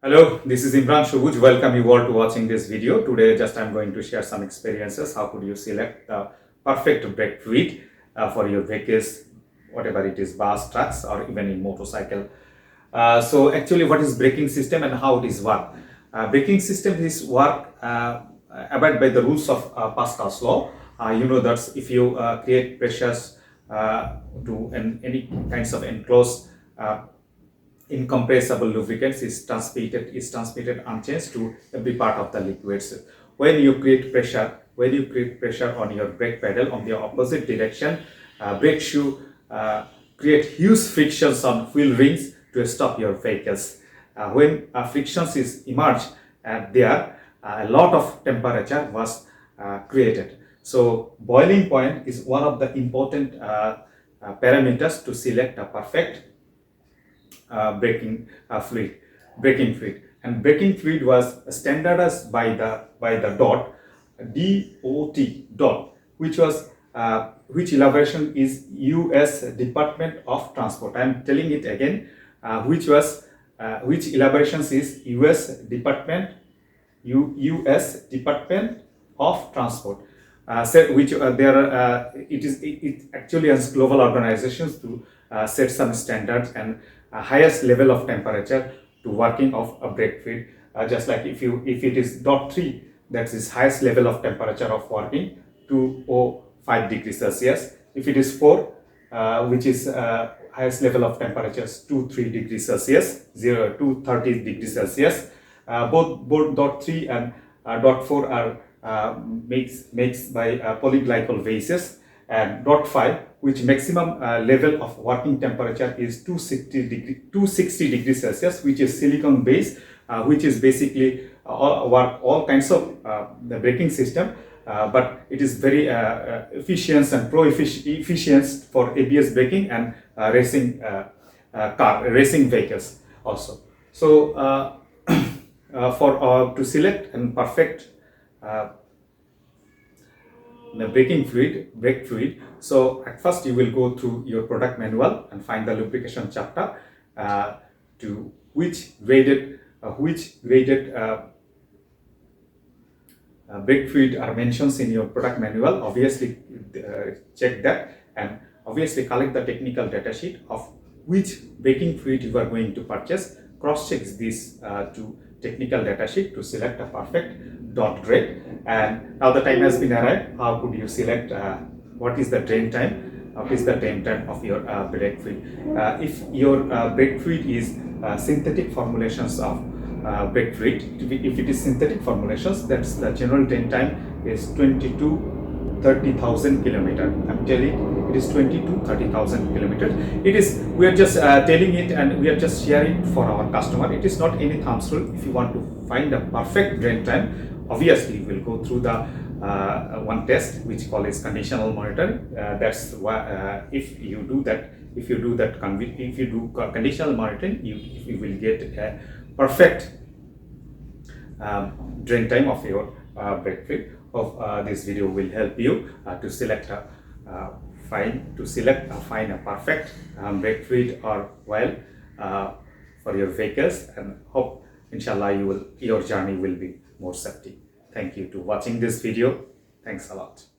Hello, this is imransabuj. Welcome you all to watching this video. Today I'm going to share some experiences. How could you select the perfect brake fluid for your vehicles, whatever it is, bus, trucks, or even in motorcycle. So actually what is braking system and how it is work? Braking system is work abide by the rules of Pascal's law. You know that if you create pressures to any kinds of enclosed incompressible lubricants is transmitted unchanged to every part of the liquids. When you create pressure on your brake pedal on the opposite direction, brake shoe create huge frictions on wheel rings to stop your vehicles. When frictions is emerged there, a lot of temperature was created. So boiling point is one of the important parameters to select a perfect braking fluid. And braking fluid was standardized by the DOT, which elaboration is U.S. Department of Transport. I am telling it again, which elaborations is U.S. Department of Transport. It actually has global organizations to set some standards and highest level of temperature to working of a brake fluid. Just like if it is .3, that is highest level of temperature of working 205 degrees Celsius. If it is 4, which is highest level of temperatures 23 degrees Celsius, 0 to 30 degrees Celsius. Both .3 and .4 are makes by polyglycol bases, and .5, which maximum level of working temperature is 260 degrees Celsius, which is silicon base, which is basically all kinds of the braking system, but it is very efficient and efficient for ABS braking and racing vehicles also. So to select and perfect the brake fluid. So at first you will go through your product manual and find the lubrication chapter to which graded brake fluid are mentioned in your product manual. Obviously check that and obviously collect the technical data sheet of which braking fluid you are going to purchase. Cross check this to technical data sheet to select a perfect dot grade. And now the time has been arrived. How could you select what is the drain time? What is the drain time of your brake fluid? If your brake fluid is synthetic formulations of brake fluid, if it is synthetic formulations, that's the general drain time is 20 to 30,000 kilometers. I'm telling it is 20 to 30,000 kilometers. It is, we are just telling it and we are just sharing for our customer. It is not any thumbs rule. If you want to find a perfect drain time, obviously you will go through the one test which called is conditional monitoring. That's why if you do conditional monitoring, you will get a perfect drain time of your brake fluid. This video will help you to select find a perfect brake fluid or oil for your vehicles, and hope inshallah your journey will be more safety. Thank you to watching this video. Thanks a lot.